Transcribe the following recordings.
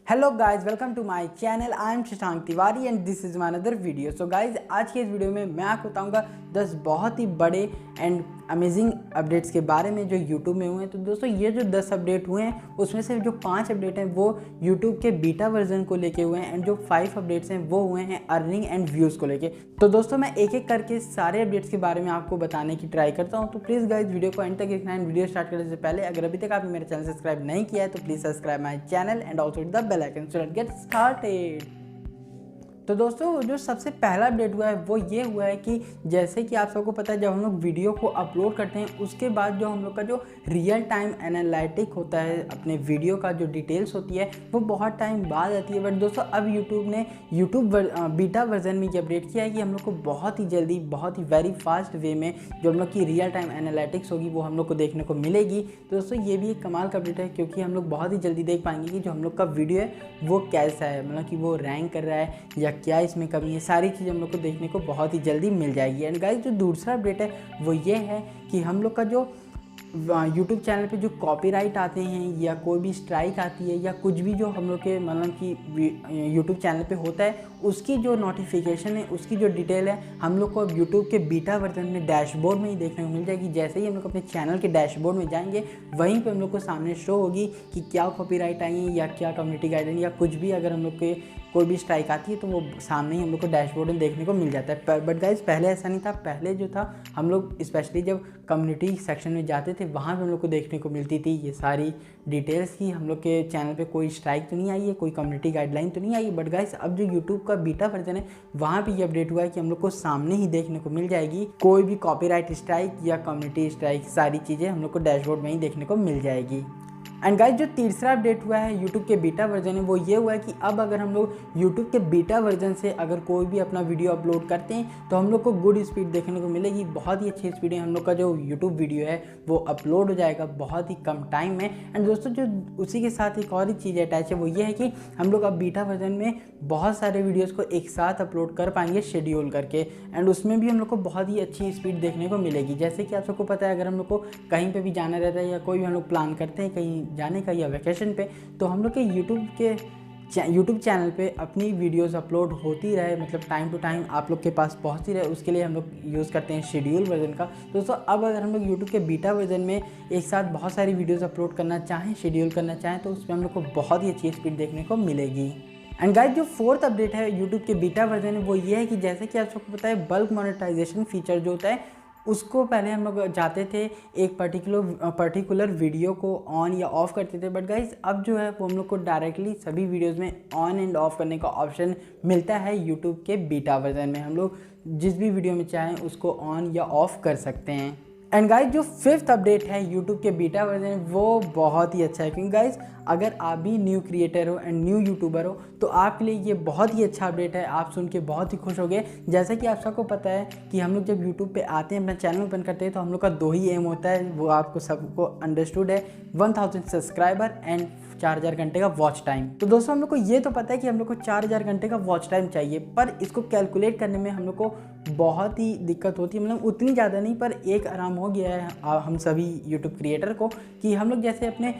Hello guys, welcome to my channel. I am Shashank Tiwari and this is my another video. So guys, आज के इस video में मैं आपको बताऊंगा 10 बहुत ही बड़े एंड अमेजिंग अपडेट्स के बारे में जो यूट्यूब में हुए हैं। तो दोस्तों, ये जो 10 अपडेट हुए हैं उसमें से जो 5 अपडेट हैं वो यूट्यूब के बीटा वर्जन को लेके हुए हैं एंड जो 5 अपडेट्स हैं वो हुए हैं अर्निंग एंड व्यूज़ को लेके। तो दोस्तों, मैं एक एक करके सारे अपडेट्स के बारे में आपको बताने की ट्राई करता हूँ। तो प्लीज़ गाइज, वीडियो को एंड तक देखना है। वीडियो स्टार्ट करने से पहले अगर अभी तक आपने मेरे चैनल सब्सक्राइब नहीं किया है तो please subscribe my channel and also hit the bell icon so let's get started. तो दोस्तों, जो सबसे पहला अपडेट हुआ है वो ये हुआ है कि जैसे कि आप सबको पता है, जब हम लोग वीडियो को अपलोड करते हैं उसके बाद जो हम लोग का जो रियल टाइम एनालिटिक होता है अपने वीडियो का, जो डिटेल्स होती है वो बहुत टाइम बाद आती है। बट दोस्तों, अब यूट्यूब ने बीटा वर्जन में ये अपडेट किया है कि हम लोग को बहुत ही जल्दी, बहुत ही वेरी फास्ट वे में जो हम लोग की रियल टाइम एनालिटिक्स होगी वो हम लोग को देखने को मिलेगी। तो दोस्तों, ये भी एक कमाल का अपडेट है क्योंकि हम लोग बहुत ही जल्दी देख पाएंगे कि जो हम लोग का वीडियो है वो कैसा है, मतलब कि वो रैंक कर रहा है या क्या इसमें कमी है। सारी चीज़ हम लोग को देखने को बहुत ही जल्दी मिल जाएगी। एंड गाइस, जो दूसरा अपडेट है वो ये है कि हम लोग का जो YouTube चैनल पे जो कॉपीराइट आते हैं या कोई भी स्ट्राइक आती है या कुछ भी जो हम लोग के मतलब कि YouTube चैनल पे होता है, उसकी जो नोटिफिकेशन है, उसकी जो डिटेल है, हम लोग को अब YouTube के बीटा वर्जन में डैशबोर्ड में ही देखने को मिल जाएगी। जैसे ही हम लोग अपने चैनल के डैशबोर्ड में जाएंगे वहीं पे हम लोग को सामने शो होगी कि क्या कॉपीराइट आई है या क्या कम्युनिटी गाइडलाइन या कुछ भी, अगर हम लोग के कोई भी स्ट्राइक आती है तो वो सामने ही हम लोग को डैशबोर्ड में देखने को मिल जाता है। बट गाइज, पहले ऐसा नहीं था। पहले जो था, हम लोग स्पेशली जब कम्युनिटी सेक्शन में जाते थे वहाँ पे हम लोग को देखने को मिलती थी ये सारी डिटेल्स की हम लोग के चैनल पे कोई स्ट्राइक तो नहीं आई है, कोई कम्युनिटी गाइडलाइन तो नहीं आई है। बट गाइज, अब जो यूट्यूब का बीटा वर्जन है वहाँ पे ये अपडेट हुआ है कि हम लोग को सामने ही देखने को मिल जाएगी कोई भी कॉपीराइट स्ट्राइक या कम्युनिटी स्ट्राइक, सारी चीज़ें हम लोग को डैशबोर्ड में ही देखने को मिल जाएगी। एंड गाइज, जो तीसरा अपडेट हुआ है यूट्यूब के बीटा वर्जन है वो ये हुआ है कि अब अगर हम लोग यूट्यूब के बीटा वर्जन से अगर कोई भी अपना वीडियो अपलोड करते हैं तो हम लोग को गुड स्पीड देखने को मिलेगी। बहुत ही अच्छी स्पीड है, हम लोग का जो यूट्यूब वीडियो है वो अपलोड हो जाएगा बहुत ही कम टाइम में। एंड दोस्तों, जो उसी के साथ एक और ही चीज़ अटैच है वो ये है कि हम लोग अब बीटा वर्जन में बहुत सारे वीडियोज़ को एक साथ अपलोड कर पाएंगे शेड्यूल करके। एंड उसमें भी हम लोग को बहुत ही अच्छी स्पीड देखने को मिलेगी। जैसे कि आप सबको पता है, अगर हम लोग को कहीं पे भी जाना रहता है या कोई भी हम लोग प्लान करते हैं कहीं जाने का या वेकेशन पे, तो हम लोग के यूट्यूब चैनल पे अपनी वीडियोस अपलोड होती रहे, मतलब टाइम टू टाइम आप लोग के पास पहुंचती रहे, उसके लिए हम लोग यूज़ करते हैं शेड्यूल वर्जन का। दोस्तों, अब अगर हम लोग यूट्यूब के बीटा वर्जन में एक साथ बहुत सारी वीडियोस अपलोड करना चाहें, शेड्यूल करना चाहें, तो उसमें हम लोग को बहुत ही अच्छी स्पीड देखने को मिलेगी। एंड गाइस, जो फोर्थ अपडेट है यूट्यूब के बीटा वर्जन में वो ये है कि जैसे कि आप सबको पता है, बल्क मोनेटाइजेशन फीचर जो होता है उसको पहले हम लोग जाते थे एक पर्टिकुलर वीडियो को ऑन या ऑफ़ करते थे। बट गाइज, अब जो है वो हम लोग को डायरेक्टली सभी वीडियोस में ऑन एंड ऑफ करने का ऑप्शन मिलता है यूट्यूब के बीटा वर्जन में। हम लोग जिस भी वीडियो में चाहें उसको ऑन या ऑफ़ कर सकते हैं। एंड गाइज, जो फिफ्थ अपडेट है यूट्यूब के बीटा वर्जन वो बहुत ही अच्छा है क्योंकि गाइज, अगर आप भी न्यू क्रिएटर हो एंड न्यू यूट्यूबर हो तो आपके लिए ये बहुत ही अच्छा अपडेट है। आप सुन के बहुत ही खुश हो गए। जैसा कि आप सबको पता है कि हम लोग जब यूट्यूब पे आते हैं, अपना चैनल ओपन करते हैं, तो हम लोग का 2 ही एम होता है, वो आपको सबको अंडरस्टूड है, 1000 सब्सक्राइबर एंड 4000 घंटे का वॉच टाइम। तो दोस्तों, हम लोग को ये तो पता है कि हम लोग को 4000 घंटे का वॉच टाइम चाहिए, पर इसको कैलकुलेट करने में हम लोग को बहुत ही दिक्कत होती है। मतलब उतनी ज़्यादा नहीं, पर एक आराम हो गया है हम सभी यूट्यूब क्रिएटर को कि हम लोग जैसे अपने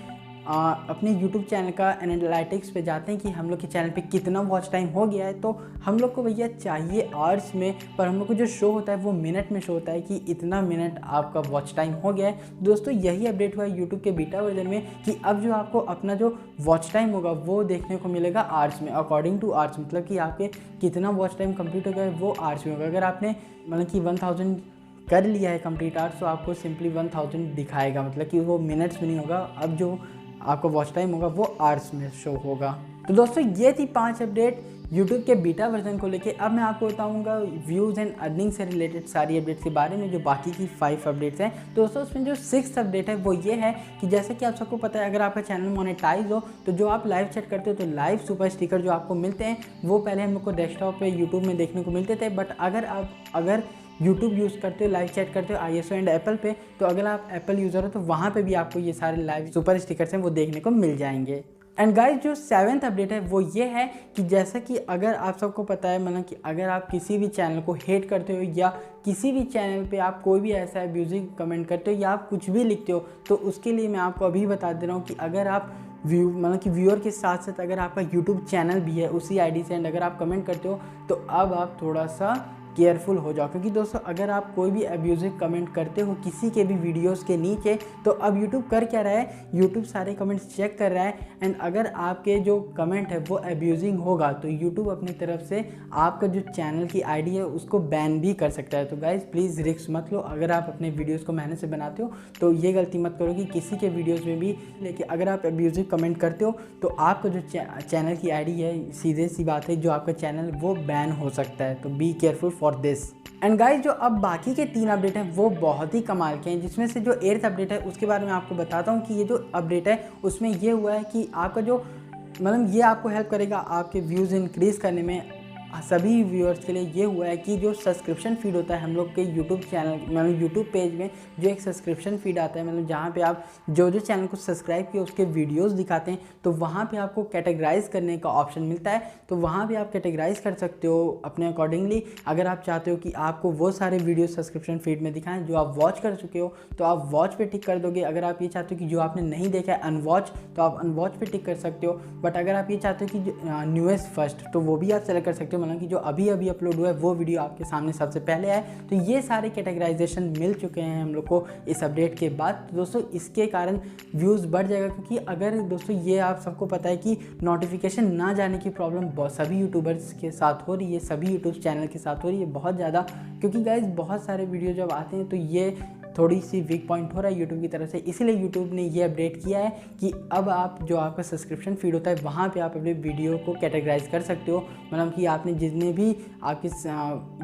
YouTube चैनल का एनालिटिक्स पे जाते हैं कि हम लोग के चैनल पे कितना वॉच टाइम हो गया है, तो हम लोग को भैया चाहिए आवर्स में, पर हम लोग को जो शो होता है वो मिनट में शो होता है कि इतना मिनट आपका वॉच टाइम हो गया है। दोस्तों, यही अपडेट हुआ है यूट्यूब के बीटा वर्जन में कि अब जो आपको अपना जो वॉच टाइम होगा वो देखने को मिलेगा आवर्स में, अकॉर्डिंग टू आवर्स, मतलब कि आपके कितना वॉच टाइम कंप्लीट हो गया है वो आवर्स में होगा। अगर आपने मतलब कि 1000 कर लिया है कंप्लीट आवर्स तो आपको सिंपली 1000 दिखाएगा, मतलब कि वो मिनट्स में नहीं होगा। अब जो आपका वॉच टाइम होगा वो आवर्स में शो होगा। तो दोस्तों, ये थी 5 अपडेट यूट्यूब के बीटा वर्जन को लेके। अब मैं आपको बताऊंगा व्यूज़ एंड अर्निंग से रिलेटेड सारी अपडेट्स के बारे में, जो बाकी की 5 अपडेट्स हैं। तो दोस्तों, उसमें जो 6th अपडेट है वो ये है कि जैसे कि आप सबको पता है, अगर आपका चैनल मोनेटाइज हो तो जो आप लाइव चैट करते हो तो लाइव सुपर स्टिकर जो आपको मिलते हैं वो पहले हम लोग को डेस्कटॉप पे यूट्यूब में देखने को मिलते थे। बट अगर यूट्यूब यूज़ करते हो, लाइव चैट करते हो iOS एंड एप्पल पे, तो अगर आप एप्पल यूज़र हो तो वहाँ पे भी आपको ये सारे लाइव सुपर स्टिकर्स हैं वो देखने को मिल जाएंगे। एंड गाइज, जो 7th अपडेट है वो ये है कि जैसा कि अगर आप सबको पता है, मतलब कि अगर आप किसी भी चैनल को हेट करते हो या किसी भी चैनल पे आप कोई भी ऐसा अब्यूजिव कमेंट करते हो या आप कुछ भी लिखते हो, तो उसके लिए मैं आपको अभी बता दे रहा हूँ कि अगर आप व्यू मतलब कि व्यूअर के साथ साथ अगर आपका यूट्यूब चैनल भी है उसी आईडी से, एंड अगर आप कमेंट करते हो तो अब आप थोड़ा सा केयरफुल हो जाओ, क्योंकि दोस्तों अगर आप कोई भी अब्यूजिव कमेंट करते हो किसी के भी वीडियोस के नीचे, तो अब यूट्यूब कर क्या रहा है, यूट्यूब सारे कमेंट्स चेक कर रहा है, एंड अगर आपके जो कमेंट है वो अब्यूजिंग होगा तो यूट्यूब अपनी तरफ से आपका जो चैनल की आईडी है उसको बैन भी कर सकता है। तो गाइज़ प्लीज़ रिस्क मत लो, अगर आप अपने वीडियोज़ को मेहनत से बनाते हो तो ये गलती मत करो कि किसी के वीडियोज़ में भी लेकिन अगर आप अब्यूजिव कमेंट करते हो तो आपका जो चैनल की आईडी है, सीधे सी बात है, जो आपका चैनल वो बैन हो सकता है। तो be careful for this. And guys जो अब बाकी के 3 अपडेट हैं वो बहुत ही कमाल के हैं, जिसमें से जो 8th अपडेट है उसके बारे में आपको बताता हूँ कि ये जो अपडेट है उसमें ये हुआ है कि आपका जो मतलब ये आपको हेल्प करेगा आपके व्यूज़ इंक्रीज़ करने में। सभी व्यूअर्स के लिए ये हुआ है कि जो सब्सक्रिप्शन फीड होता है हम लोग के यूट्यूब चैनल मतलब यूट्यूब पेज में जो एक सब्सक्रिप्शन फीड आता है, मतलब जहाँ पे आप जो चैनल को सब्सक्राइब किए उसके वीडियोस दिखाते हैं, तो वहाँ पे आपको कैटेगराइज करने का ऑप्शन मिलता है। तो वहाँ पे आप कैटेगराइज कर सकते हो अपने अकॉर्डिंगली। अगर आप चाहते हो कि आपको वो सारे वीडियो सब्सक्रिप्शन फीड में दिखाएं जो आप वॉच कर चुके हो तो आप वॉच पे टिक कर दोगे। अगर आप ये चाहते हो कि जो आपने नहीं देखा है अनवॉच, तो आप अनवॉच पे टिक कर सकते हो। बट अगर आप ये चाहते हो कि न्यूएस्ट फर्स्ट, तो वो भी आप सेलेक्ट कर सकते हो, मतलब कि जो अभी अभी अपलोड हुआ है वो वीडियो आपके सामने सबसे पहले आए। तो ये सारे कैटेगराइजेशन मिल चुके हैं हम लोग को इस अपडेट के बाद। तो दोस्तों इसके कारण व्यूज़ बढ़ जाएगा, क्योंकि अगर दोस्तों ये आप सबको पता है कि नोटिफिकेशन ना जाने की प्रॉब्लम सभी यूट्यूबर्स के साथ हो रही है, सभी यूट्यूब चैनल के साथ हो रही है बहुत ज़्यादा, क्योंकि गाइज बहुत सारे वीडियो जब आते हैं तो ये थोड़ी सी वीक पॉइंट हो रहा है यूट्यूब की तरफ से। इसीलिए यूट्यूब ने ये अपडेट किया है कि अब आप जो आपका सब्सक्रिप्शन फीड होता है वहाँ पे आप अपने वीडियो को कैटेगराइज कर सकते हो, मतलब कि आपने जितने भी आपके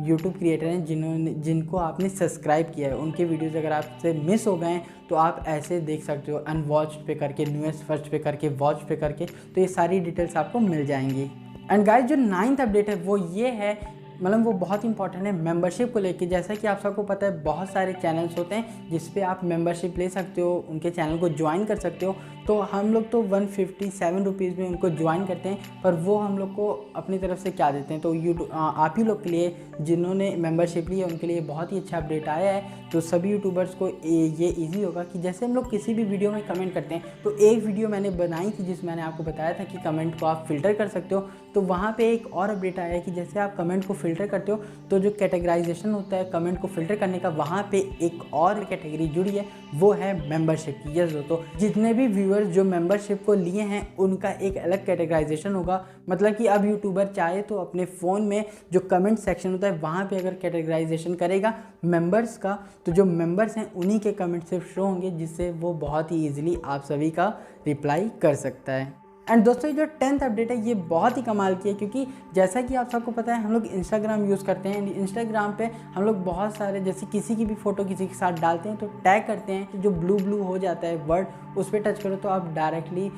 यूट्यूब क्रिएटर हैं जिनको आपने सब्सक्राइब किया है उनके वीडियोज़ अगर आपसे मिस हो गए तो आप ऐसे देख सकते हो, अनवॉच पे करके, न्यूएस्ट फर्स्ट पे करके, वॉच पे करके, तो ये सारी डिटेल्स आपको मिल जाएंगी। एंड गाइस जो 9th अपडेट है वो ये है, मतलब वो बहुत इंपॉर्टेंट है मेंबरशिप को लेके। जैसा कि आप सबको पता है बहुत सारे चैनल्स होते हैं जिस पे आप मेंबरशिप ले सकते हो, उनके चैनल को ज्वाइन कर सकते हो। तो हम लोग तो 157 रुपीज़ में उनको ज्वाइन करते हैं, पर वो हम लोग को अपनी तरफ से क्या देते हैं, तो यूट्यूब आप ही लोग के लिए जिन्होंने मेंबरशिप ली है उनके लिए बहुत ही अच्छा अपडेट आया है। तो सभी यूट्यूबर्स को ये ईजी होगा कि जैसे हम लोग किसी भी वीडियो में कमेंट करते हैं, तो एक वीडियो मैंने बनाई थी जिसमें मैंने आपको बताया था कि कमेंट को आप फ़िल्टर कर सकते हो। तो वहाँ पे एक और अपडेट आया है कि जैसे आप कमेंट को फ़िल्टर करते हो तो जो कैटेगराइजेशन होता है कमेंट को फ़िल्टर करने का, वहाँ पे एक और कैटेगरी जुड़ी है, वो है मेंबरशिप की। यस दोस्तों, जितने भी व्यूअर्स जो मेंबरशिप को लिए हैं उनका एक अलग कैटेगराइजेशन होगा। मतलब कि अब यूट्यूबर चाहे तो अपने फ़ोन में जो कमेंट सेक्शन होता है वहाँ पे अगर कैटेगराइजेशन करेगा मेंबर्स का, तो जो मेंबर्स हैं उन्हीं के कमेंट सिर्फ शो होंगे, जिससे वो बहुत ही ईजिली आप सभी का रिप्लाई कर सकता है। एंड दोस्तों जो 10th अपडेट है ये बहुत ही कमाल की है, क्योंकि जैसा कि आप सबको पता है हम लोग इंस्टाग्राम यूज़ करते हैं। इंस्टाग्राम पे हम लोग बहुत सारे जैसे किसी की भी फ़ोटो किसी के साथ डालते हैं तो टैग करते हैं, तो जो ब्लू हो जाता है वर्ड उस पर टच करो तो आप डायरेक्टली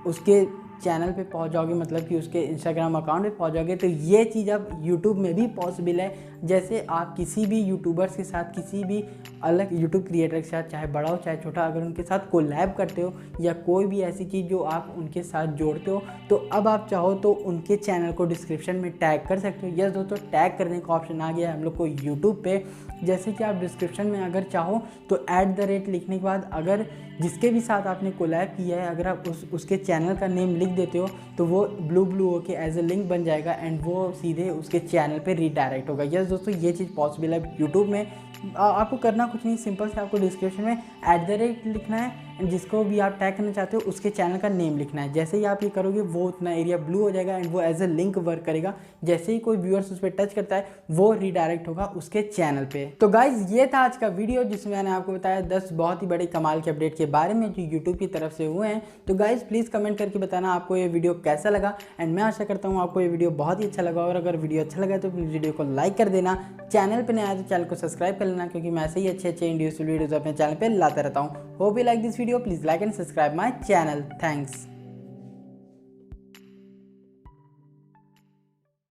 उसके चैनल पे पहुंच जाओगे, मतलब कि उसके इंस्टाग्राम अकाउंट पे पहुंच जाओगे। तो ये चीज़ अब यूट्यूब में भी पॉसिबल है। जैसे आप किसी भी यूट्यूबर्स के साथ, किसी भी अलग यूट्यूब क्रिएटर के साथ, चाहे बड़ा हो चाहे छोटा, अगर उनके साथ कोलैब करते हो या कोई भी ऐसी चीज़ जो आप उनके साथ जोड़ते हो, तो अब आप चाहो तो उनके चैनल को डिस्क्रिप्शन में टैग कर सकते हो। यस दोस्तों, टैग करने का ऑप्शन आ गया है हम लोग को यूट्यूब पे। जैसे कि आप डिस्क्रिप्शन में अगर चाहो तो @ लिखने के बाद अगर जिसके भी साथ आपने कोलैब किया है अगर आप उसके चैनल का नेम लिख देते हो तो वो ब्लू होके एज ए लिंक बन जाएगा एंड वो सीधे उसके चैनल पे रीडायरेक्ट होगा। यस दोस्तों, ये चीज़ पॉसिबल है यूट्यूब में। आपको करना कुछ नहीं, सिंपल से आपको डिस्क्रिप्शन में @ लिखना है एंड जिसको भी आप टैग करना चाहते हो उसके चैनल का नेम लिखना है। जैसे ही आप ये करोगे वो उतना एरिया ब्लू हो जाएगा एंड वो एज ए लिंक वर्क करेगा। जैसे ही कोई व्यूअर्स उस पर टच करता है वो रीडायरेक्ट होगा उसके चैनल पे। तो गाइज ये था आज का वीडियो जिसमें मैंने आपको बताया 10 बहुत ही बड़े कमाल के अपडेट के बारे में जो यूट्यूब की तरफ से हुए हैं। तो गाइज प्लीज़ कमेंट करके बताना आपको ये वीडियो कैसा लगा एंड मैं आशा करता हूँ आपको ये वीडियो बहुत ही अच्छा लगा। और अगर वीडियो अच्छा लगा तो प्लीज़ वीडियो को लाइक कर देना, चैनल पर नया है तो चैनल को सब्सक्राइब कर लेना, क्योंकि मैं ऐसे ही अच्छे यूट्यूब वीडियोज़ अपने चैनल पर लाता रहता हूँ। Hope you like this video, please like and subscribe my channel. Thanks.